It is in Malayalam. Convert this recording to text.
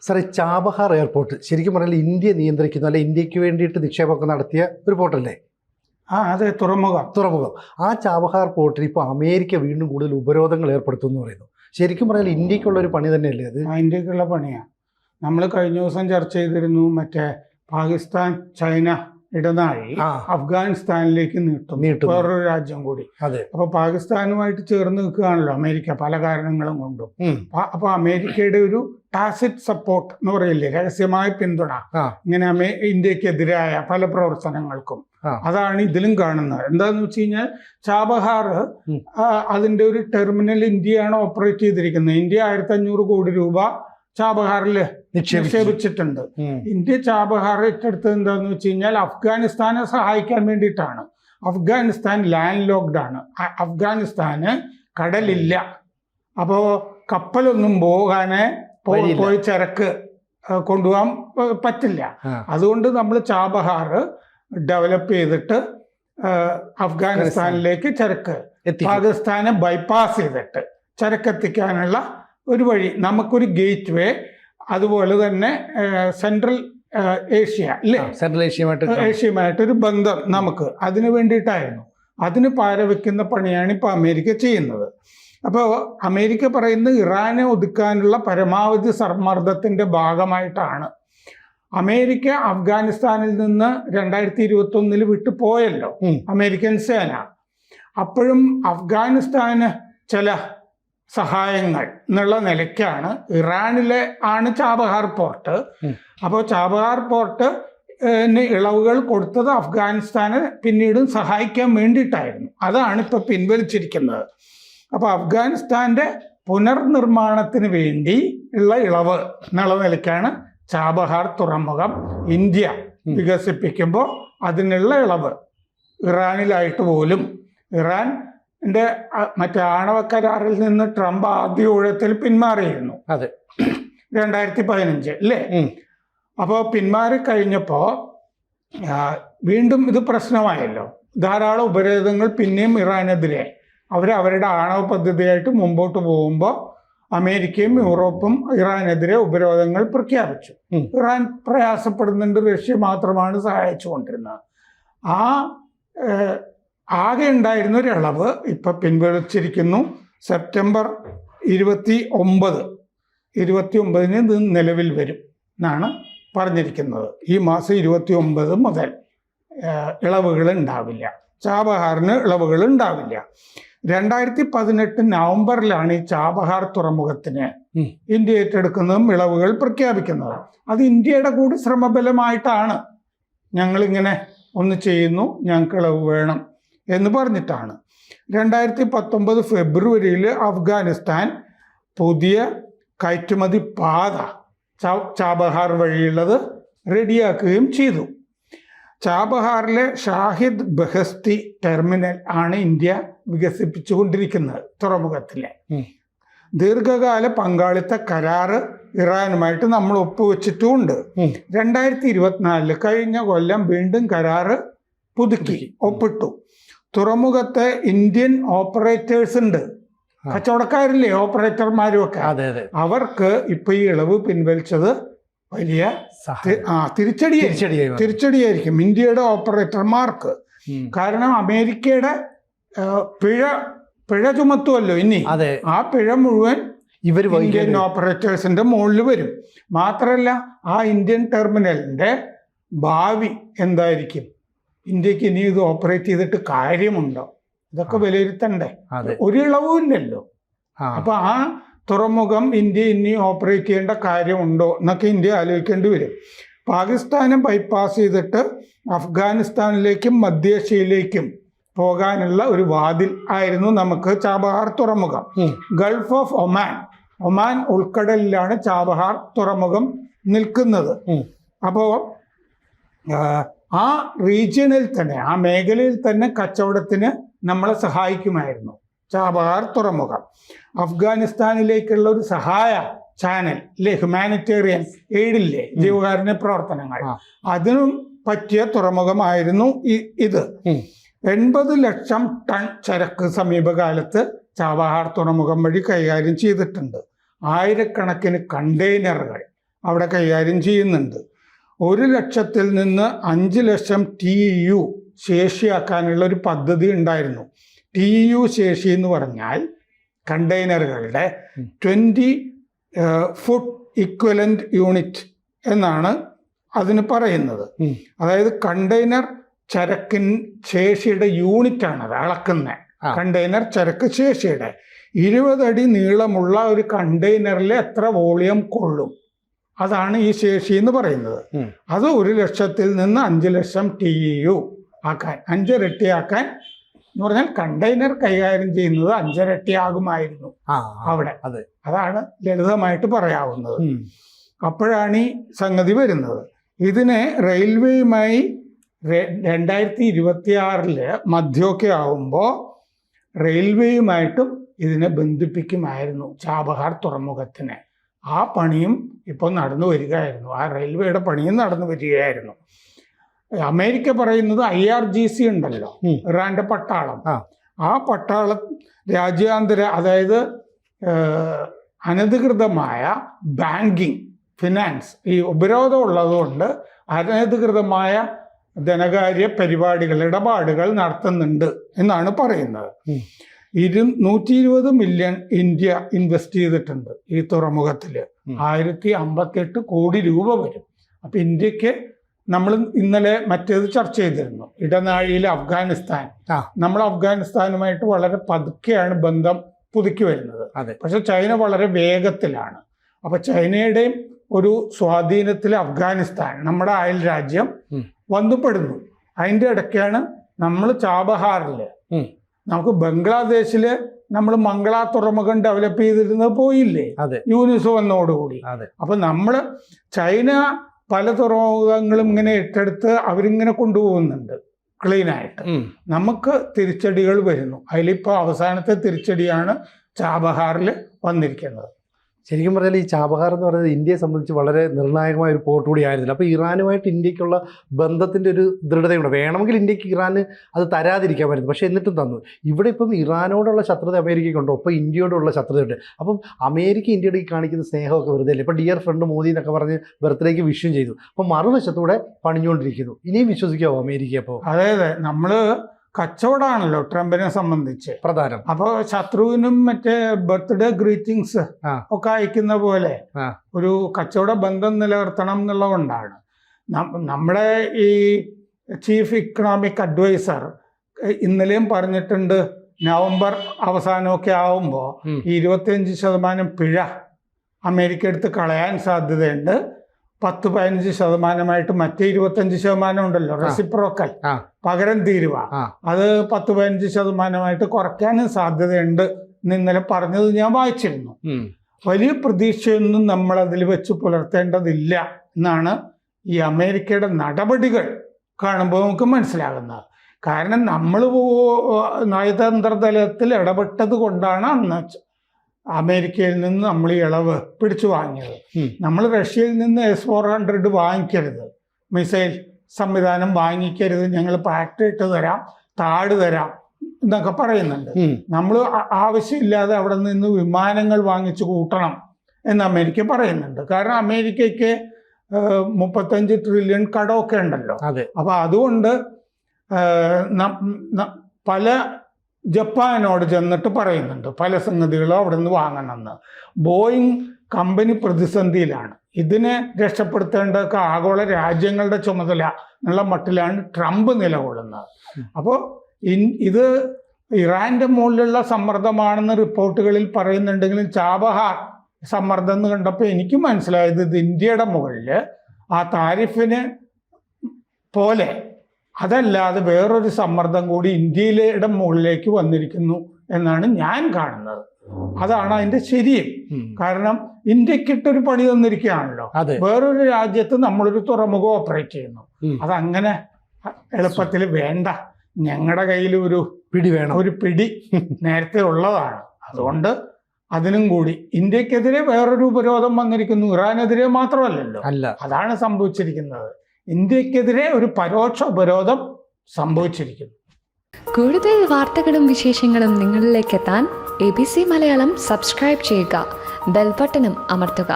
സാറേ, ചാബഹാർ എയർപോർട്ട് ശരിക്കും പറഞ്ഞാൽ ഇന്ത്യ നിയന്ത്രിക്കുന്ന, അല്ലെ ഇന്ത്യക്ക് വേണ്ടിയിട്ട് നിക്ഷേപമൊക്കെ നടത്തിയ ഒരു പോർട്ടല്ലേ? അതെ, തുറമുഖം. ആ ചാബഹാർ പോർട്ടിൽ ഇപ്പോൾ അമേരിക്ക വീണ്ടും കൂടുതൽ ഉപരോധങ്ങൾ ഏർപ്പെടുത്തും എന്ന് പറയുന്നു. ശരിക്കും പറഞ്ഞാൽ ഇന്ത്യക്കുള്ള ഒരു പണി തന്നെയല്ലേ അത്? ഇന്ത്യക്കുള്ള പണിയാണ്. നമ്മൾ കഴിഞ്ഞ ദിവസം ചർച്ച ചെയ്തിരുന്നു, മറ്റേ പാകിസ്ഥാൻ ചൈന ഇടനാഴി അഫ്ഗാനിസ്ഥാനിലേക്ക് നീട്ടും, വേറൊരു രാജ്യം കൂടി. അപ്പൊ പാകിസ്ഥാനുമായിട്ട് ചേർന്ന് നിൽക്കുകയാണല്ലോ അമേരിക്ക പല കാരണങ്ങളും കൊണ്ടും. അപ്പൊ അമേരിക്കയുടെ ഒരു ടാസിറ്റ് സപ്പോർട്ട് എന്ന് പറയില്ലേ, രഹസ്യമായ പിന്തുണ ഇങ്ങനെ ഇന്ത്യക്കെതിരായ പല പ്രവർത്തനങ്ങൾക്കും, അതാണ് ഇതിലും കാണുന്നത്. എന്താന്ന് വെച്ച് കഴിഞ്ഞാൽ ചാബഹാർ അതിന്റെ ഒരു ടെർമിനൽ ഇന്ത്യയാണ് ഓപ്പറേറ്റ് ചെയ്തിരിക്കുന്നത്. ഇന്ത്യ 1500 കോടി രൂപ ചാബഹാറിൽ നിക്ഷേപിച്ചിട്ടുണ്ട്. ഇന്ത്യ ചാബഹാർ ഏറ്റെടുത്തത് എന്താന്ന് വെച്ച് കഴിഞ്ഞാൽ അഫ്ഗാനിസ്ഥാനെ സഹായിക്കാൻ വേണ്ടിയിട്ടാണ്. അഫ്ഗാനിസ്ഥാൻ ലാൻഡ് ലോക്ക്ഡ് ആണ്. അഫ്ഗാനിസ്ഥാന് കടലില്ല. അപ്പോൾ കപ്പലൊന്നും പോയി ചരക്ക് കൊണ്ടുപോകാൻ പറ്റില്ല. അതുകൊണ്ട് നമ്മൾ ചാബഹാർ ഡെവലപ്പ് ചെയ്തിട്ട് അഫ്ഗാനിസ്ഥാനിലേക്ക് ചരക്ക്, പാകിസ്ഥാനെ ബൈപ്പാസ് ചെയ്തിട്ട് ചരക്കെത്തിക്കാനുള്ള ഒരു വഴി, നമുക്കൊരു ഗേറ്റ് വേ. അതുപോലെ തന്നെ സെൻട്രൽ ഏഷ്യ അല്ലേ, ഏഷ്യയുമായിട്ടൊരു ബന്ധം നമുക്ക് അതിന് വേണ്ടിയിട്ടായിരുന്നു. അതിന് പാരവെക്കുന്ന പണിയാണ് ഇപ്പോൾ അമേരിക്ക ചെയ്യുന്നത്. അപ്പോൾ അമേരിക്ക പറയുന്നത് ഇറാനെ ഒതുക്കാനുള്ള പരമാവധി സമ്മർദ്ദത്തിൻ്റെ ഭാഗമായിട്ടാണ്. അമേരിക്ക അഫ്ഗാനിസ്ഥാനിൽ നിന്ന് 2021 വിട്ടു പോയല്ലോ അമേരിക്കൻ സേന. അപ്പോഴും അഫ്ഗാനിസ്ഥാന് ചില സഹായങ്ങൾ എന്നുള്ള നിലയ്ക്കാണ് ഇറാനിലെ ചാബഹാർ പോർട്ട്. അപ്പോൾ ചാബഹാർ പോർട്ട് ഇളവുകൾ കൊടുത്തത് അഫ്ഗാനിസ്ഥാനെ പിന്നീടും സഹായിക്കാൻ വേണ്ടിയിട്ടായിരുന്നു. അതാണ് ഇപ്പോൾ പിൻവലിച്ചിരിക്കുന്നത്. അപ്പോൾ അഫ്ഗാനിസ്ഥാന്റെ പുനർനിർമ്മാണത്തിന് വേണ്ടി ഉള്ള ഇളവ് എന്നുള്ള നിലയ്ക്കാണ് ചാബഹാർ തുറമുഖം ഇന്ത്യ വികസിപ്പിക്കുമ്പോൾ അതിനുള്ള ഇളവ്. ഇറാനിലായിട്ട് പോലും ഇറാന്റെ മറ്റേ ആണവ കരാറിൽ നിന്ന് ട്രംപ് ആദ്യ ഊഴത്തിൽ പിന്മാറിയിരുന്നു. 2015 അല്ലേ? അപ്പോൾ പിന്മാറി കഴിഞ്ഞപ്പോൾ വീണ്ടും ഇത് പ്രശ്നമായല്ലോ. ധാരാളം ഉപരോധങ്ങൾ പിന്നെയും ഇറാനെതിരെ. അവരുടെ ആണവ പദ്ധതിയായിട്ട് മുമ്പോട്ട് പോകുമ്പോൾ അമേരിക്കയും യൂറോപ്പും ഇറാനെതിരെ ഉപരോധങ്ങൾ പ്രഖ്യാപിച്ചു. ഇറാൻ പ്രയാസപ്പെടുന്നുണ്ട്, റഷ്യ മാത്രമാണ് സഹായിച്ചുകൊണ്ടിരുന്നത്. ആകെ ഉണ്ടായിരുന്ന ഒരു ഇളവ് ഇപ്പം പിൻവലിച്ചിരിക്കുന്നു. സെപ്റ്റംബർ 29 ഇത് നിലവിൽ വരും എന്നാണ് പറഞ്ഞിരിക്കുന്നത്. ഈ മാസം 29 മുതൽ ഇളവുകൾ ഉണ്ടാവില്ല, ചാബഹാറിന് ഇളവുകൾ ഉണ്ടാവില്ല. 2018 നവംബറിലാണ് ഈ ചാബഹാർ തുറമുഖത്തിന് ഇന്ത്യ ഏറ്റെടുക്കുന്നതും ഇളവുകൾ പ്രഖ്യാപിക്കുന്നത്. അത് ഇന്ത്യയുടെ കൂടി ശ്രമബലമായിട്ടാണ്. ഞങ്ങളിങ്ങനെ ഒന്ന് ചെയ്യുന്നു, ഞങ്ങൾക്ക് ഇളവ് വേണം എന്ന് പറഞ്ഞിട്ടാണ്. 2019 ഫെബ്രുവരിയിൽ അഫ്ഗാനിസ്ഥാൻ പുതിയ കയറ്റുമതി പാത ചാബഹാർ വഴിയുള്ളത് റെഡിയാക്കുകയും ചെയ്തു. ചാബഹാറിലെ ഷാഹിദ് ബെഹസ്തി ടെർമിനൽ ആണ് ഇന്ത്യ വികസിപ്പിച്ചുകൊണ്ടിരിക്കുന്നത്. തുറമുഖത്തിലെ ദീർഘകാല പങ്കാളിത്ത കരാറ് ഇറാനുമായിട്ട് നമ്മൾ ഒപ്പുവെച്ചിട്ടുമുണ്ട്. 2024 കഴിഞ്ഞ കൊല്ലം വീണ്ടും കരാറ് പുതുക്കി ഒപ്പിട്ടു. തുറമുഖത്തെ ഇന്ത്യൻ ഓപ്പറേറ്റേഴ്സ് ഉണ്ട്, കച്ചവടക്കാരില്ലേ, ഓപ്പറേറ്റർമാരും ഒക്കെ. അവർക്ക് ഇപ്പൊ ഈ ഇളവ് പിൻവലിച്ചത് വലിയ തിരിച്ചടിയായിരിക്കും ഇന്ത്യയുടെ ഓപ്പറേറ്റർമാർക്ക്. കാരണം അമേരിക്കയുടെ പിഴ ചുമത്തുമല്ലോ ഇനി. ആ പിഴ മുഴുവൻ ഇന്ത്യൻ ഓപ്പറേറ്റേഴ്സിന്റെ മുകളിൽ വരും. മാത്രമല്ല, ആ ഇന്ത്യൻ ടെർമിനലിന്റെ ഭാവി എന്തായിരിക്കും, ഇന്ത്യക്ക് ഇനി ഇത് ഓപ്പറേറ്റ് ചെയ്തിട്ട് കാര്യമുണ്ടോ, ഇതൊക്കെ വിലയിരുത്തണ്ടേ. ഒരു ഇളവും ഇല്ലല്ലോ. അപ്പൊ ആ തുറമുഖം ഇന്ത്യ ഇനി ഓപ്പറേറ്റ് ചെയ്യേണ്ട കാര്യമുണ്ടോ എന്നൊക്കെ ഇന്ത്യ ആലോചിക്കേണ്ടി വരും. പാകിസ്ഥാനെ ബൈപ്പാസ് ചെയ്തിട്ട് അഫ്ഗാനിസ്ഥാനിലേക്കും മധ്യേഷ്യയിലേക്കും പോകാനുള്ള ഒരു വാതിൽ ആയിരുന്നു നമുക്ക് ചാബഹാർ തുറമുഖം. ഗൾഫ് ഓഫ് ഒമാൻ ഉൾക്കടലിലാണ് ചാബഹാർ തുറമുഖം നിൽക്കുന്നത്. അപ്പോൾ ആ റീജിയനിൽ തന്നെ, ആ മേഖലയിൽ തന്നെ കച്ചവടത്തിന് നമ്മളെ സഹായിക്കുമായിരുന്നു ചാബഹാർ തുറമുഖം. അഫ്ഗാനിസ്ഥാനിലേക്കുള്ള ഒരു സഹായ ചാനൽ ഇല്ലേ, ഹ്യൂമാനിറ്റേറിയൻ എയ്ഡില്ലേ, ജീവകാരുണ്യ പ്രവർത്തനങ്ങൾ, അതിനും പറ്റിയ തുറമുഖമായിരുന്നു ഇത്. 80 ലക്ഷം ടൺ ചരക്ക് സമീപകാലത്ത് ചാബഹാർ തുറമുഖം വഴി കൈകാര്യം ചെയ്തിട്ടുണ്ട്. ആയിരക്കണക്കിന് കണ്ടെയ്നറുകൾ അവിടെ കൈകാര്യം ചെയ്യുന്നുണ്ട്. 1,00,000-ൽ നിന്ന് 5,00,000 TEU ശേഷിയാക്കാനുള്ള ഒരു പദ്ധതി ഉണ്ടായിരുന്നു. TEU ശേഷി എന്ന് പറഞ്ഞാൽ കണ്ടെയ്നറുകളുടെ 20 ഫുട്ട് ഇക്വലന്റ് യൂണിറ്റ് എന്നാണ് അതിന് പറയുന്നത്. അതായത് കണ്ടെയ്നർ ചരക്കിൻ ശേഷിയുടെ യൂണിറ്റാണ് അത് അളക്കുന്നത്. കണ്ടെയ്നർ ചരക്ക് ശേഷിയുടെ 20 അടി നീളമുള്ള ഒരു കണ്ടെയ്നറിൽ എത്ര വോളിയം കൊള്ളും, അതാണ് ഈ ശേഷി എന്ന് പറയുന്നത്. അത് 1,00,000-ൽ നിന്ന് 5,00,000 TEU ആക്കാൻ, 5 ഇരട്ടിയാക്കാൻ എന്ന് പറഞ്ഞാൽ കണ്ടെയ്നർ കൈകാര്യം ചെയ്യുന്നത് 5 ഇരട്ടിയാകുമായിരുന്നു അവിടെ. അതാണ് ലളിതമായിട്ട് പറയാവുന്നത്. അപ്പോഴാണ് ഈ സംഗതി വരുന്നത്. ഇതിനെ റെയിൽവേയുമായി 2026 മധ്യമൊക്കെ ആവുമ്പോൾ റെയിൽവേയുമായിട്ടും ഇതിനെ ബന്ധിപ്പിക്കുമായിരുന്നു, ചാബഹാർ തുറമുഖത്തിനെ. ആ പണിയും ഇപ്പോൾ നടന്നു വരികയായിരുന്നു. ആ റെയിൽവേയുടെ പണിയും നടന്നു വരികയായിരുന്നു. അമേരിക്ക പറയുന്നത് IRGC ഉണ്ടല്ലോ, ഇറാന്റെ പട്ടാളം. ആ പട്ടാളം രാജ്യാന്തര, അതായത് അനധികൃതമായ ബാങ്കിങ്, ഫിനാൻസ്, ഈ ഉപരോധം ഉള്ളതുകൊണ്ട് അനധികൃതമായ ധനകാര്യ പരിപാടികൾ, ഇടപാടുകൾ നടത്തുന്നുണ്ട് എന്നാണ് പറയുന്നത്. 120 മില്യൺ ഇന്ത്യ ഇൻവെസ്റ്റ് ചെയ്തിട്ടുണ്ട് ഈ തുറമുഖത്തിൽ. 1058 കോടി രൂപ വരും. അപ്പൊ ഇന്ത്യക്ക്, നമ്മൾ ഇന്നലെ മറ്റേത് ചർച്ച ചെയ്തിരുന്നു, ഇടനാഴിയിലെ അഫ്ഗാനിസ്ഥാൻ. നമ്മൾ അഫ്ഗാനിസ്ഥാനുമായിട്ട് വളരെ പതുക്കെയാണ് ബന്ധം പുതുക്കി വരുന്നത്. പക്ഷെ ചൈന വളരെ വേഗത്തിലാണ്. അപ്പൊ ചൈനയുടെയും ഒരു സ്വാധീനത്തിൽ അഫ്ഗാനിസ്ഥാൻ, നമ്മുടെ അയൽ രാജ്യം, വന്നുപെടുന്നു. അതിൻ്റെ ഇടയ്ക്കാണ് നമ്മൾ ചാബഹാറിൽ, നമുക്ക് ബംഗ്ലാദേശില് നമ്മൾ മംഗള തുറമുഖം ഡെവലപ്പ് ചെയ്തിരുന്നത് പോയില്ലേ യൂനിസ് വന്നോടുകൂടി. അപ്പൊ നമ്മള് ചൈന പല തുറമുഖങ്ങളും ഇങ്ങനെ ഏറ്റെടുത്ത് അവരിങ്ങനെ കൊണ്ടുപോകുന്നുണ്ട് ക്ലീനായിട്ട്. നമുക്ക് തിരിച്ചടികൾ വരുന്നു. അതിലിപ്പോൾ അവസാനത്തെ തിരിച്ചടിയാണ് ചാബഹാറിൽ വന്നിരിക്കുന്നത്. ശരിക്കും പറഞ്ഞാൽ ഈ ചാബഹാർ എന്ന് പറയുന്നത് ഇന്ത്യയെ സംബന്ധിച്ച് വളരെ നിർണായകമായ ഒരു പോർട്ട് കൂടി ആയിരുന്നില്ല. അപ്പോൾ ഇറാനുമായിട്ട് ഇന്ത്യക്കുള്ള ബന്ധത്തിൻ്റെ ഒരു ദൃഢതയുണ്ട്. വേണമെങ്കിൽ ഇന്ത്യക്ക് ഇറാന് അത് തരാതിരിക്കാമായിരുന്നു, പക്ഷേ എന്നിട്ടും തന്നു. ഇവിടെ ഇപ്പം ഇറാനോടുള്ള ശത്രുത അമേരിക്കയ്ക്കുണ്ടോ, ഒപ്പം ഇന്ത്യയോടുള്ള ശത്രുതയുണ്ട്. അപ്പം അമേരിക്ക ഇന്ത്യയുടെ കാണിക്കുന്ന സ്നേഹമൊക്കെ വെറുതെ അല്ലേ. ഇപ്പം ഡിയർ ഫ്രണ്ട് മോദി എന്നൊക്കെ പറഞ്ഞ് ബർത്ത്ഡേക്ക് വിഷും ചെയ്തു. അപ്പം മറുവശത്തൂടെ പണിഞ്ഞുകൊണ്ടിരിക്കുന്നു. ഇനിയും വിശ്വസിക്കാമോ അമേരിക്ക? അപ്പോൾ അതെ, നമ്മൾ കച്ചവടമാണല്ലോ ട്രംപിനെ സംബന്ധിച്ച് പ്രധാനം. അപ്പോൾ ശത്രുവിനും മറ്റേ ബർത്ത്ഡേ ഗ്രീറ്റിംഗ്സ് ഒക്കെ അയക്കുന്ന പോലെ ഒരു കച്ചവട ബന്ധം നിലനിർത്തണം എന്നുള്ളതുകൊണ്ടാണ്. നമ്മുടെ ഈ ചീഫ് ഇക്കണോമിക് അഡ്വൈസർ ഇന്നലെയും പറഞ്ഞിട്ടുണ്ട്, നവംബർ അവസാനമൊക്കെ ആവുമ്പോൾ 25% പിഴ അമേരിക്ക എടുത്ത് കളയാൻ സാധ്യതയുണ്ട്. 10-15% മറ്റേ 25% ഉണ്ടല്ലോ റെസിപ്രോക്കൽ, പകരം തീരുവ, അത് 10-15% കുറയ്ക്കാനും സാധ്യതയുണ്ട് എന്ന് ഇന്നലെ പറഞ്ഞത് ഞാൻ വായിച്ചിരുന്നു. വലിയ പ്രതീക്ഷയൊന്നും നമ്മൾ അതിൽ വെച്ച് പുലർത്തേണ്ടതില്ല എന്നാണ് ഈ അമേരിക്കയുടെ നടപടികൾ കാണുമ്പോൾ നമുക്ക് മനസ്സിലാകുന്നത്. കാരണം നമ്മൾ നയതന്ത്ര തലത്തിൽ ഇടപെട്ടത് കൊണ്ടാണ് അന്ന് അമേരിക്കയിൽ നിന്ന് നമ്മൾ ഈ ഇളവ് പിടിച്ചു വാങ്ങിയത്. നമ്മൾ റഷ്യയിൽ നിന്ന് S-400 വാങ്ങിക്കരുത്, മിസൈൽ സംവിധാനം വാങ്ങിക്കരുത്, ഞങ്ങൾ പാക്ട് ഇട്ട് തരാം, താട് തരാം എന്നൊക്കെ പറയുന്നുണ്ട്. നമ്മൾ ആവശ്യമില്ലാതെ അവിടെ നിന്ന് വിമാനങ്ങൾ വാങ്ങിച്ചു കൂട്ടണം എന്ന് അമേരിക്ക പറയുന്നുണ്ട്. കാരണം അമേരിക്കയ്ക്ക് 35 ട്രില്യൺ കടമൊക്കെ ഉണ്ടല്ലോ. അപ്പൊ അതുകൊണ്ട് പല ജപ്പാനോട് ചെന്നിട്ട് പറയുന്നുണ്ട് പല സംഗതികളും അവിടെ നിന്ന് വാങ്ങണമെന്ന്. ബോയിങ് കമ്പനി പ്രതിസന്ധിയിലാണ്. ഇതിനെ രക്ഷപ്പെടുത്തേണ്ടതൊക്കെ ആഗോള രാജ്യങ്ങളുടെ ചുമതല എന്നുള്ള മട്ടിലാണ് ട്രംപ് നിലകൊള്ളുന്നത്. അപ്പോൾ ഇത് ഇറാന്റെ മുകളിലുള്ള സമ്മർദ്ദമാണെന്ന് റിപ്പോർട്ടുകളിൽ പറയുന്നുണ്ടെങ്കിലും ചാബഹാർ സമ്മർദ്ദം എന്ന് കണ്ടപ്പോൾ എനിക്ക് മനസ്സിലായത് ഇത് ഇന്ത്യയുടെ മുകളിൽ ആ താരിഫിന് പോലെ അതല്ലാതെ വേറൊരു സമ്മർദ്ദം കൂടി ഇന്ത്യയുടെ മുകളിലേക്ക് വന്നിരിക്കുന്നു എന്നാണ് ഞാൻ കാണുന്നത്. അതാണ് അതിന്റെ ശരിയും. കാരണം ഇന്ത്യക്കിട്ടൊരു പണി തന്നിരിക്കുകയാണല്ലോ. വേറൊരു രാജ്യത്ത് നമ്മളൊരു തുറമുഖം ഓപ്പറേറ്റ് ചെയ്യുന്നു. അതങ്ങനെ എളുപ്പത്തിൽ വേണ്ട. ഞങ്ങളുടെ കയ്യിൽ ഒരു പിടി വേണം. ഒരു പിടി നേരത്തെ ഉള്ളതാണ്. അതുകൊണ്ട് അതിനും കൂടി ഇന്ത്യക്കെതിരെ വേറൊരു ഉപരോധം വന്നിരിക്കുന്നു. ഇറാനെതിരെ മാത്രമല്ലല്ലോ, അതാണ് സംഭവിച്ചിരിക്കുന്നത്. ഇന്ത്യക്കെതിരെ ഒരു പരോക്ഷ ഉപരോധം സംഭവിച്ചിരിക്കുന്നു. കൂടുതൽ വാർത്തകളും വിശേഷങ്ങളും നിങ്ങളിലേക്ക് എത്താൻ ABC മലയാളം സബ്സ്ക്രൈബ് ചെയ്യുക, ബെൽ ബട്ടണും അമർത്തുക.